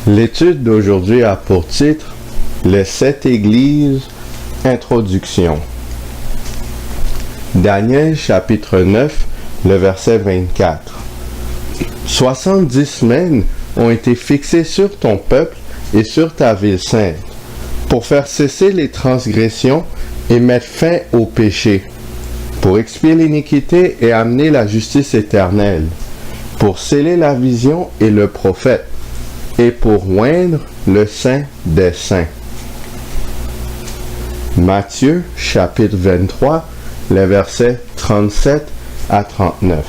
L'étude d'aujourd'hui a pour titre Les 7 églises, introduction. Daniel chapitre 9, le verset 24. 70 semaines ont été fixées sur ton peuple et sur ta ville sainte, pour faire cesser les transgressions et mettre fin au péché, pour expier l'iniquité et amener la justice éternelle, pour sceller la vision et le prophète, et pour oindre le Saint des Saints. Matthieu chapitre 23, les versets 37 à 39.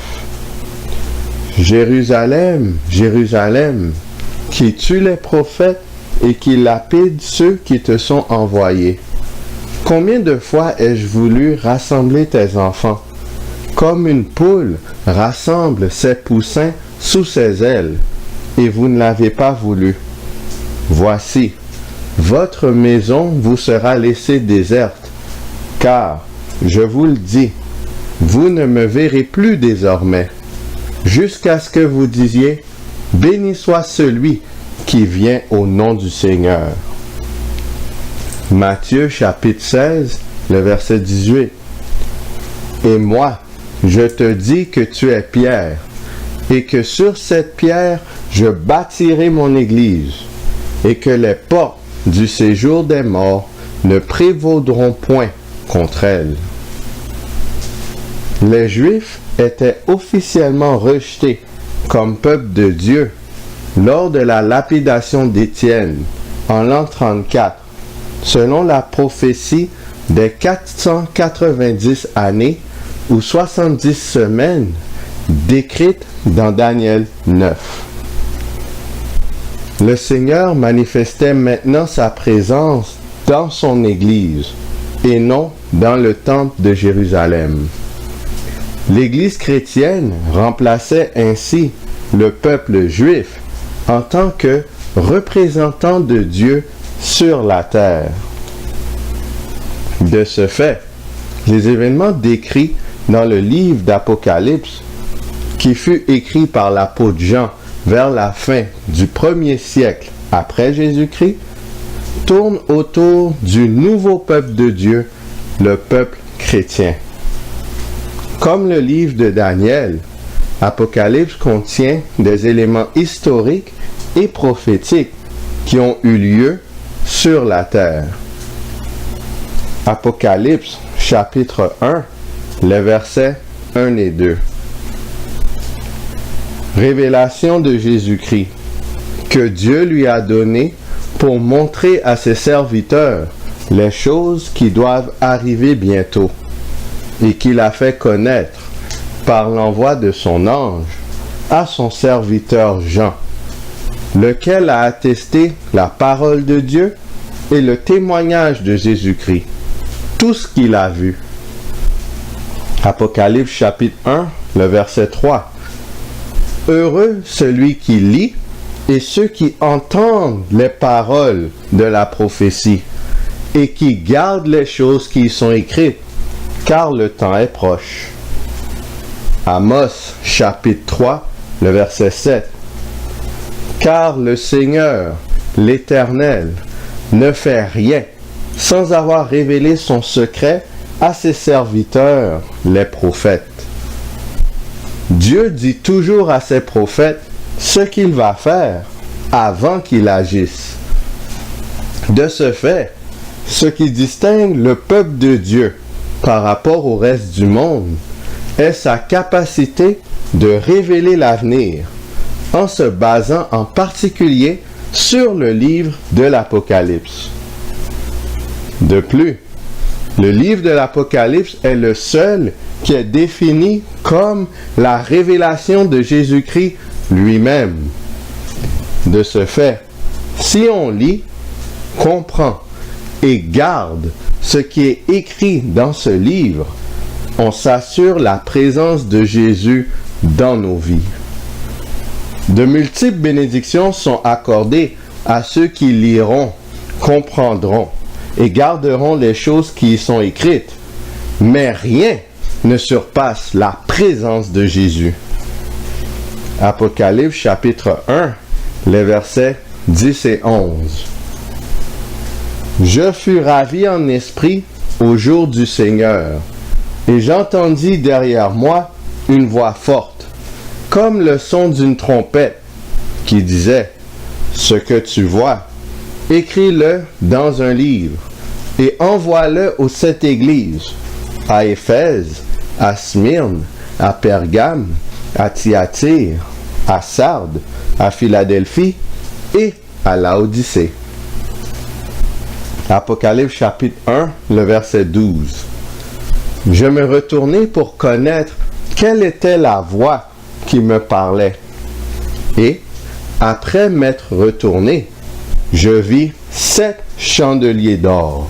Jérusalem, Jérusalem, qui tue les prophètes et qui lapide ceux qui te sont envoyés. Combien de fois ai-je voulu rassembler tes enfants, comme une poule rassemble ses poussins sous ses ailes, et vous ne l'avez pas voulu. Voici, votre maison vous sera laissée déserte, car, je vous le dis, vous ne me verrez plus désormais, jusqu'à ce que vous disiez, béni soit celui qui vient au nom du Seigneur. Matthieu chapitre 16, le verset 18. Et moi, je te dis que tu es Pierre, et que sur cette pierre, je bâtirai mon église, et que les portes du séjour des morts ne prévaudront point contre elle. Les Juifs étaient officiellement rejetés comme peuple de Dieu lors de la lapidation d'Étienne en l'an 34, selon la prophétie des 490 années ou 70 semaines décrites dans Daniel 9. Le Seigneur manifestait maintenant sa présence dans son Église et non dans le temple de Jérusalem. L'Église chrétienne remplaçait ainsi le peuple juif en tant que représentant de Dieu sur la terre. De ce fait, les événements décrits dans le livre d'Apocalypse, qui fut écrit par l'apôtre Jean vers la fin du 1er siècle après Jésus-Christ, tournent autour du nouveau peuple de Dieu, le peuple chrétien. Comme le livre de Daniel, Apocalypse contient des éléments historiques et prophétiques qui ont eu lieu sur la terre. Apocalypse chapitre 1, les versets 1 et 2. Révélation de Jésus-Christ, que Dieu lui a donné pour montrer à ses serviteurs les choses qui doivent arriver bientôt, et qu'il a fait connaître par l'envoi de son ange à son serviteur Jean, lequel a attesté la parole de Dieu et le témoignage de Jésus-Christ, tout ce qu'il a vu. Apocalypse chapitre 1, le verset 3. Heureux celui qui lit et ceux qui entendent les paroles de la prophétie et qui gardent les choses qui y sont écrites, car le temps est proche. Amos chapitre 3, le verset 7. Car le Seigneur, l'Éternel, ne fait rien sans avoir révélé son secret à ses serviteurs, les prophètes. Dieu dit toujours à ses prophètes ce qu'il va faire avant qu'il agisse. De ce fait, ce qui distingue le peuple de Dieu par rapport au reste du monde est sa capacité de révéler l'avenir en se basant en particulier sur le livre de l'Apocalypse. De plus, le livre de l'Apocalypse est le seul qui est défini comme la révélation de Jésus-Christ lui-même. De ce fait, si on lit, comprend et garde ce qui est écrit dans ce livre, on s'assure la présence de Jésus dans nos vies. De multiples bénédictions sont accordées à ceux qui liront, comprendront et garderont les choses qui y sont écrites, mais rien ne surpasse la présence de Jésus. Apocalypse chapitre 1, les versets 10 et 11. Je fus ravi en esprit au jour du Seigneur, et j'entendis derrière moi une voix forte, comme le son d'une trompette, qui disait, « Ce que tu vois, écris-le dans un livre, et envoie-le aux 7 églises, à Éphèse, à Smyrne, à Pergame, à Thyatire, à Sardes, à Philadelphie et à Laodicée. » Apocalypse chapitre 1, le verset 12. Je me retournai pour connaître quelle était la voix qui me parlait. Et, après m'être retourné, je vis 7 chandeliers d'or.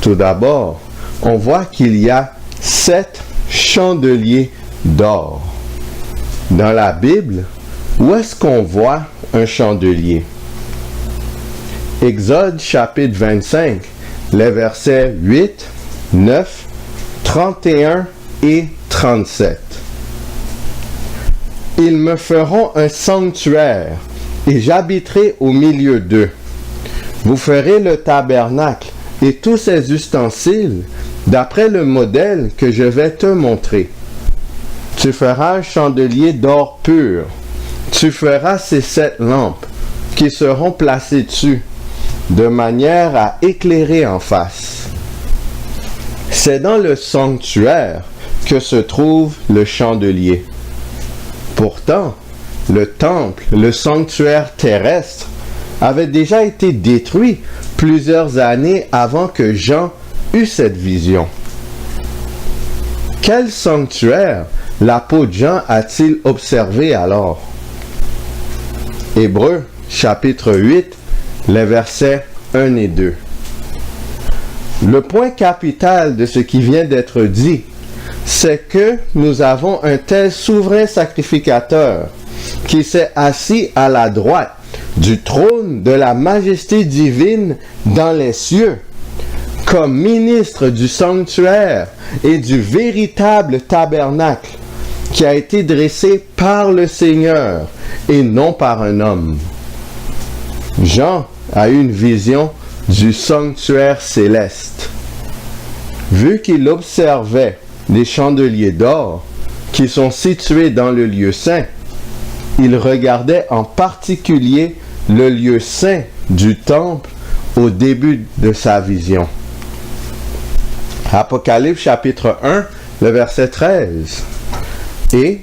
Tout d'abord, on voit qu'il y a 7 chandeliers d'or. Dans la Bible, où est-ce qu'on voit un chandelier? Exode chapitre 25, les versets 8, 9, 31 et 37. Ils me feront un sanctuaire, et j'habiterai au milieu d'eux. Vous ferez le tabernacle et tous ses ustensiles d'après le modèle que je vais te montrer. Tu feras un chandelier d'or pur. Tu feras ces 7 lampes qui seront placées dessus, de manière à éclairer en face. C'est dans le sanctuaire que se trouve le chandelier. Pourtant, le temple, le sanctuaire terrestre, avait déjà été détruit plusieurs années avant que Jean eût cette vision. Quel sanctuaire l'apôtre Jean a-t-il observé alors? Hébreux, chapitre 8, les versets 1 et 2. Le point capital de ce qui vient d'être dit, c'est que nous avons un tel souverain sacrificateur qui s'est assis à la droite du trône de la majesté divine dans les cieux, comme ministre du sanctuaire et du véritable tabernacle qui a été dressé par le Seigneur et non par un homme. Jean a eu une vision du sanctuaire céleste. Vu qu'il observait les chandeliers d'or qui sont situés dans le lieu saint, il regardait en particulier le lieu saint du temple au début de sa vision. Apocalypse chapitre 1, le verset 13. Et,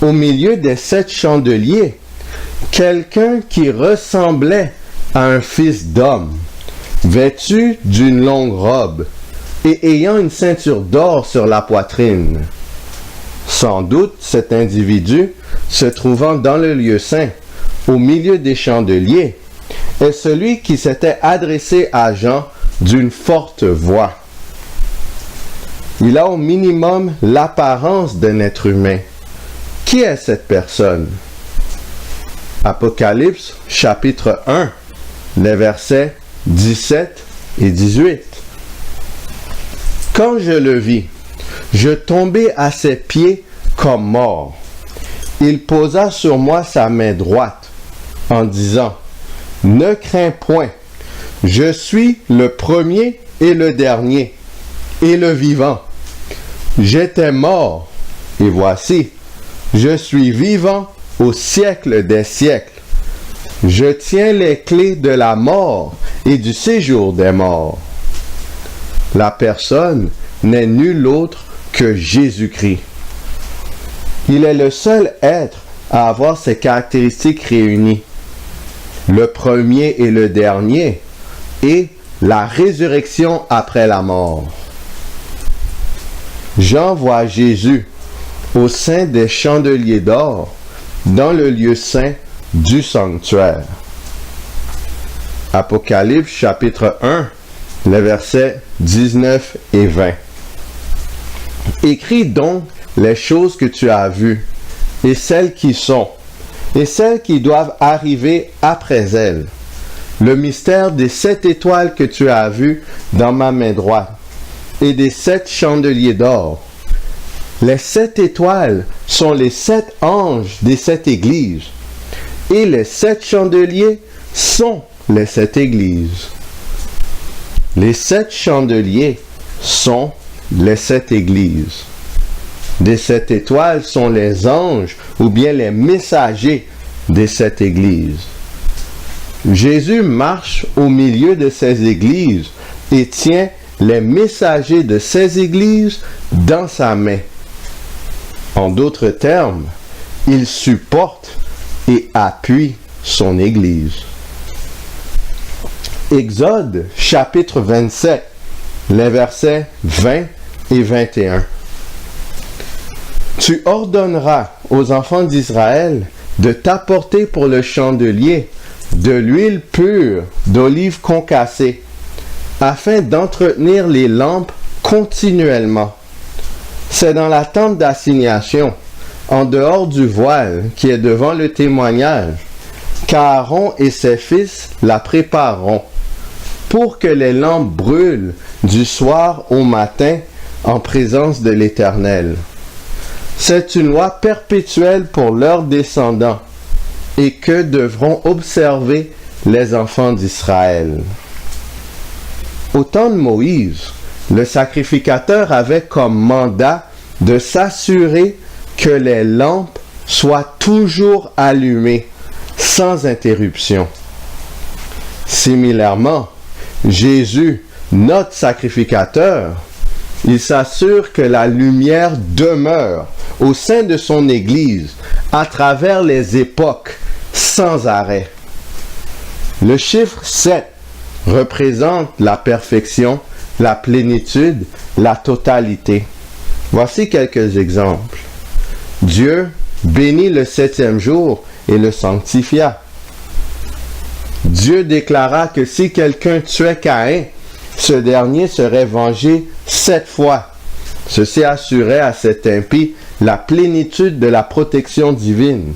au milieu des 7 chandeliers, quelqu'un qui ressemblait à un fils d'homme, vêtu d'une longue robe et ayant une ceinture d'or sur la poitrine. Sans doute, cet individu, se trouvant dans le lieu saint, au milieu des chandeliers, est celui qui s'était adressé à Jean d'une forte voix. Il a au minimum l'apparence d'un être humain. Qui est cette personne? Apocalypse chapitre 1, les versets 17 et 18. Quand je le vis, je tombai à ses pieds comme mort. Il posa sur moi sa main droite en disant, « Ne crains point, je suis le premier et le dernier, et le vivant. J'étais mort, et voici, je suis vivant au siècle des siècles. Je tiens les clés de la mort et du séjour des morts. » La personne n'est nul autre que Jésus-Christ. Il est le seul être à avoir ces caractéristiques réunies. Le premier et le dernier, et la résurrection après la mort. Jean voit Jésus au sein des chandeliers d'or dans le lieu saint du sanctuaire. Apocalypse chapitre 1, les versets 19 et 20. Écris donc les choses que tu as vues, et celles qui sont, et celles qui doivent arriver après elles. Le mystère des 7 étoiles que tu as vues dans ma main droite, et des 7 chandeliers d'or. Les 7 étoiles sont les 7 anges des 7 églises, Et les 7 chandeliers sont les 7 églises. Les 7 chandeliers sont les 7 églises. Les 7 étoiles sont les anges ou bien les messagers des 7 églises. Jésus marche au milieu de ces églises et tient les messagers de ces églises dans sa main. En d'autres termes, il supporte et appuie son église. Exode chapitre 27, les versets 20 et 21. Tu ordonneras aux enfants d'Israël de t'apporter pour le chandelier de l'huile pure d'olive concassée, afin d'entretenir les lampes continuellement. C'est dans la tente d'assignation, en dehors du voile qui est devant le témoignage, qu'Aaron et ses fils la prépareront, pour que les lampes brûlent du soir au matin en présence de l'Éternel. C'est une loi perpétuelle pour leurs descendants, et que devront observer les enfants d'Israël. Au temps de Moïse, le sacrificateur avait comme mandat de s'assurer que les lampes soient toujours allumées, sans interruption. Similairement, Jésus, notre sacrificateur, il s'assure que la lumière demeure au sein de son Église à travers les époques sans arrêt. Le chiffre 7 représente la perfection, la plénitude, la totalité. Voici quelques exemples. Dieu bénit le 7e jour et le sanctifia. Dieu déclara que si quelqu'un tuait Caïn, ce dernier serait vengé 7 fois. Ceci assurait à cet impie la plénitude de la protection divine.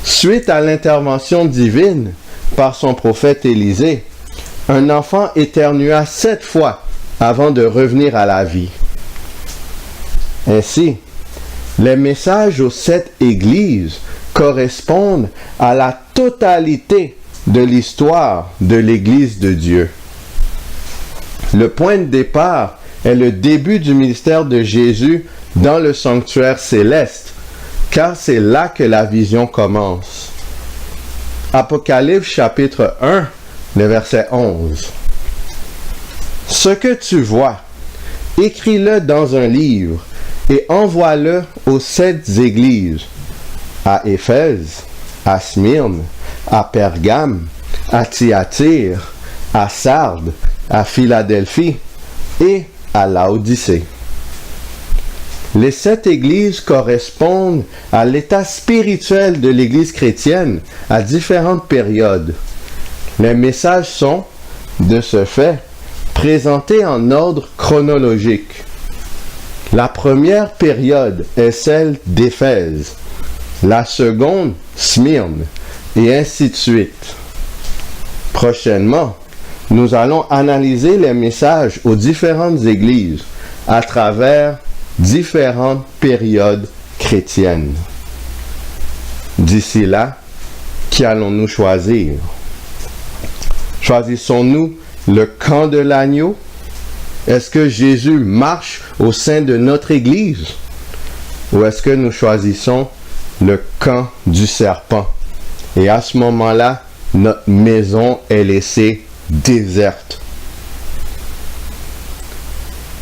Suite à l'intervention divine par son prophète Élisée, un enfant éternua 7 fois avant de revenir à la vie. Ainsi, les messages aux 7 églises correspondent à la totalité de l'histoire de l'Église de Dieu. Le point de départ est le début du ministère de Jésus dans le sanctuaire céleste, car c'est là que la vision commence. Apocalypse chapitre 1, le verset 11. Ce que tu vois, écris-le dans un livre et envoie-le aux 7 églises, à Éphèse, à Smyrne, à Pergame, à Thyatire, à Sardes, à Philadelphie et à Laodicée. Les 7 églises correspondent à l'état spirituel de l'Église chrétienne à différentes périodes. Les messages sont, de ce fait, présentés en ordre chronologique. La première période est celle d'Éphèse, la seconde, Smyrne, et ainsi de suite. Prochainement, nous allons analyser les messages aux différentes églises à travers différentes périodes chrétiennes. D'ici là, qui allons-nous choisir? Choisissons-nous le camp de l'agneau? Est-ce que Jésus marche au sein de notre Église? Ou est-ce que nous choisissons le camp du serpent? Et à ce moment-là, notre maison est laissée déserte.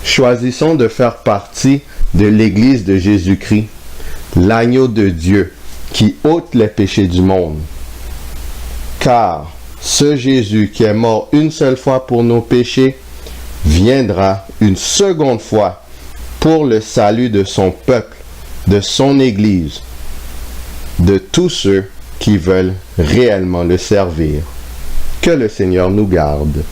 Choisissons de faire partie de l'Église de Jésus-Christ, l'agneau de Dieu qui ôte les péchés du monde. Car ce Jésus qui est mort une seule fois pour nos péchés viendra une seconde fois pour le salut de son peuple, de son Église, de tous ceux qui veulent réellement le servir. Que le Seigneur nous garde.